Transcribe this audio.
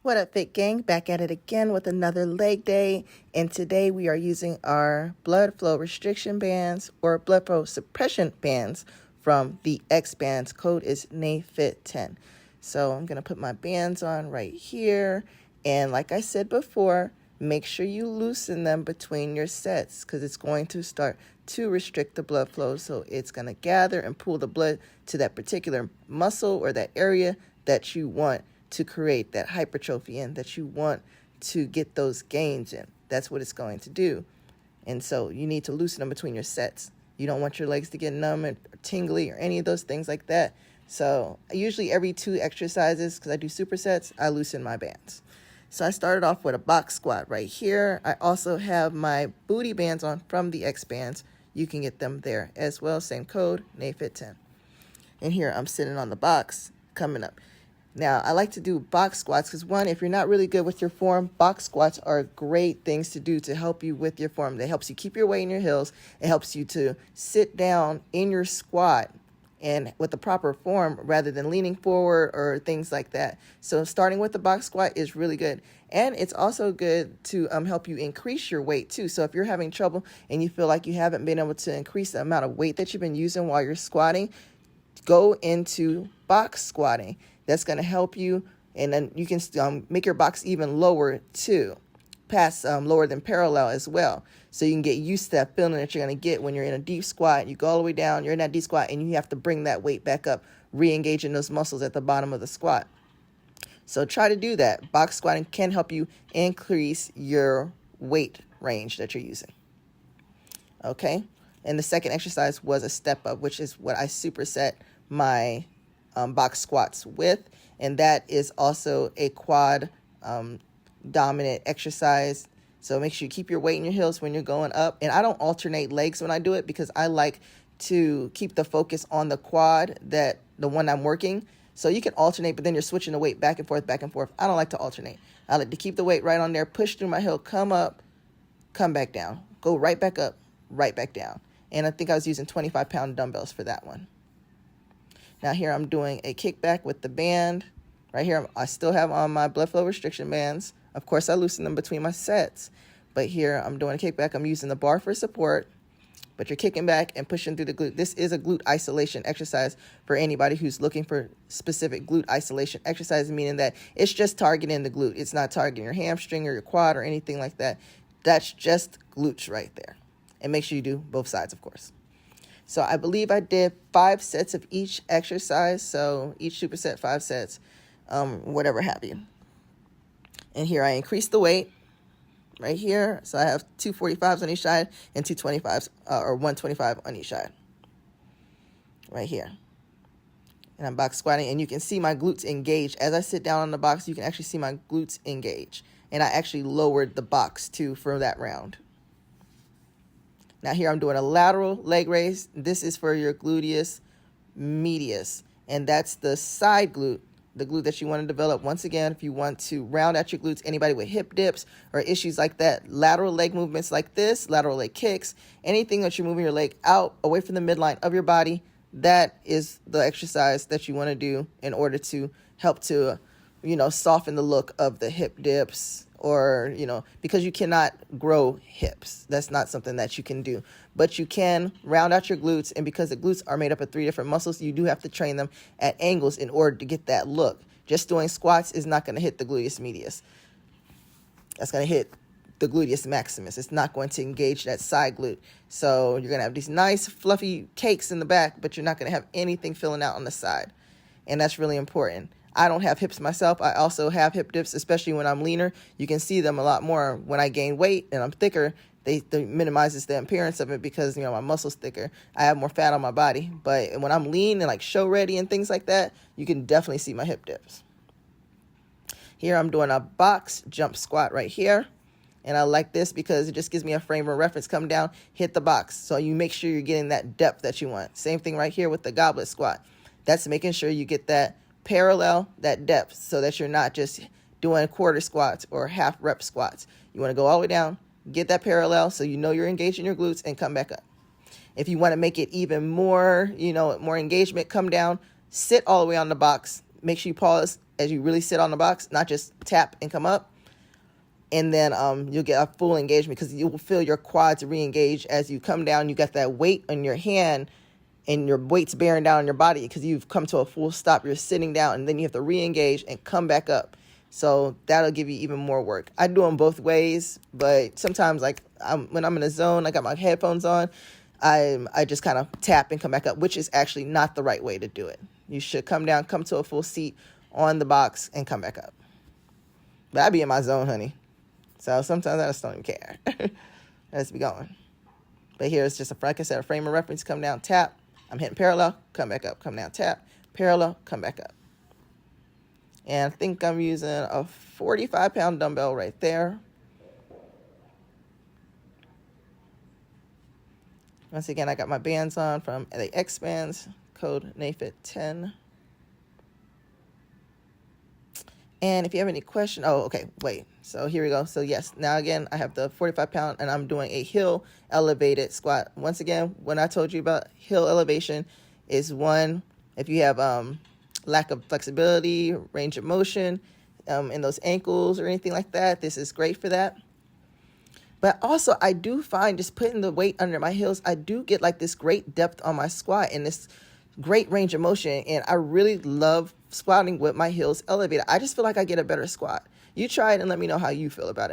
What up, Fit Gang? Back at it again with another leg day. And today we are using our blood flow restriction bands or blood flow suppression bands from the X Bands. Code is NAFIT10. So I'm going to put my bands on right here. And like I said before, make sure you loosen them between your sets because it's going to start to restrict the blood flow. So it's going to gather and pull the blood to that particular muscle or that area that you want to create that hypertrophy in, that you want to get those gains in. That's what it's going to do. And so you need to loosen them between your sets. You don't want your legs to get numb or tingly or any of those things like that. So usually every 2 exercises, because I do supersets, I loosen my bands. So I started off with a box squat right here. I also have my booty bands on from the X Bands. You can get them there as well. Same code, NAFIT10. And here I'm sitting on the box coming up. Now, I like to do box squats because, one, if you're not really good with your form, box squats are great things to do to help you with your form. It helps you keep your weight in your heels. It helps you to sit down in your squat and with the proper form rather than leaning forward or things like that. So starting with the box squat is really good. And it's also good to help you increase your weight too. So if you're having trouble and you feel like you haven't been able to increase the amount of weight that you've been using while you're squatting, go into box squatting. That's going to help you, and then you can make your box even lower too, past lower than parallel as well. So you can get used to that feeling that you're going to get when you're in a deep squat. You go all the way down, you're in that deep squat, and you have to bring that weight back up, re-engaging those muscles at the bottom of the squat. So try to do that. Box squatting can help you increase your weight range that you're using. Okay? And the second exercise was a step up, which is what I superset my box squats with, and that is also a quad dominant exercise. So make sure you keep your weight in your heels when you're going up. And I don't alternate legs when I do it because I like to keep the focus on the quad, that the one I'm working. So you can alternate, but then you're switching the weight back and forth, back and forth. I don't like to alternate. I like to keep the weight right on there, push through my heel, come up, come back down, go right back up, right back down. And I think I was using 25-pound dumbbells for that one. Now here I'm doing a kickback with the band. Right here I still have on my blood flow restriction bands. Of course I loosen them between my sets. But here I'm doing a kickback. I'm using the bar for support. But you're kicking back and pushing through the glute. This is a glute isolation exercise for anybody who's looking for specific glute isolation exercise, meaning that it's just targeting the glute. It's not targeting your hamstring or your quad or anything like that. That's just glutes right there. And make sure you do both sides, of course. So I believe I did 5 sets of each exercise. So each superset, 5 sets, whatever have you. And here I increased the weight right here. So I have 2 45s on each side and 2 25s or 125 on each side right here. And I'm box squatting, and you can see my glutes engage. As I sit down on the box, you can actually see my glutes engage. And I actually lowered the box too for that round. Now here I'm doing a lateral leg raise. This is for your gluteus medius, and that's the side glute, the glute that you want to develop. Once again, if you want to round out your glutes, anybody with hip dips or issues like that, lateral leg movements like this, lateral leg kicks, anything that you're moving your leg out away from the midline of your body, that is the exercise that you want to do in order to help to, soften the look of the hip dips, or, because you cannot grow hips. That's not something that you can do. But you can round out your glutes, and because the glutes are made up of 3 different muscles, you do have to train them at angles in order to get that look. Just doing squats is not going to hit the gluteus medius. That's going to hit the gluteus maximus. It's not going to engage that side glute. So you're going to have these nice fluffy cakes in the back, but you're not going to have anything filling out on the side. And that's really important. I don't have hips myself. I also have hip dips, especially when I'm leaner. You can see them a lot more when I gain weight and I'm thicker. They minimizes the appearance of it because, my muscle's thicker. I have more fat on my body. But when I'm lean and like show ready and things like that, you can definitely see my hip dips. Here I'm doing a box jump squat right here. And I like this because it just gives me a frame of reference. Come down, hit the box. So you make sure you're getting that depth that you want. Same thing right here with the goblet squat. That's making sure you get that parallel, that depth, so that you're not just doing quarter squats or half rep squats. You want to go all the way down, get that parallel so you know you're engaging your glutes, and come back up. If you want to make it even more, more engagement, come down, sit all the way on the box, make sure you pause, as you really sit on the box, not just tap and come up. And then you'll get a full engagement because you will feel your quads re-engage as you come down. You got that weight on your hand and your weight's bearing down on your body because you've come to a full stop. You're sitting down and then you have to re-engage and come back up. So that'll give you even more work. I do them both ways, but sometimes like when I'm in a zone, I got my headphones on, I just kind of tap and come back up, which is actually not the right way to do it. You should come down, come to a full seat on the box and come back up. But I be in my zone, honey. So sometimes I just don't even care. Let's be going. But here it's just like I said, a frame of reference, come down, tap. I'm hitting parallel, come back up, come down, tap, parallel, come back up. And I think I'm using a 45-pound dumbbell right there. Once again, I got my bands on from the X Bands, code NAFIT10. And if you have any question, oh, okay, wait. So here we go. So yes, now again, I have the 45-pound and I'm doing a heel elevated squat. Once again, when I told you about heel elevation is one, if you have lack of flexibility, range of motion in those ankles or anything like that, this is great for that. But also I do find just putting the weight under my heels, I do get like this great depth on my squat and this great range of motion. And I really love squatting with my heels elevated. I just feel like I get a better squat. You try it and let me know how you feel about it.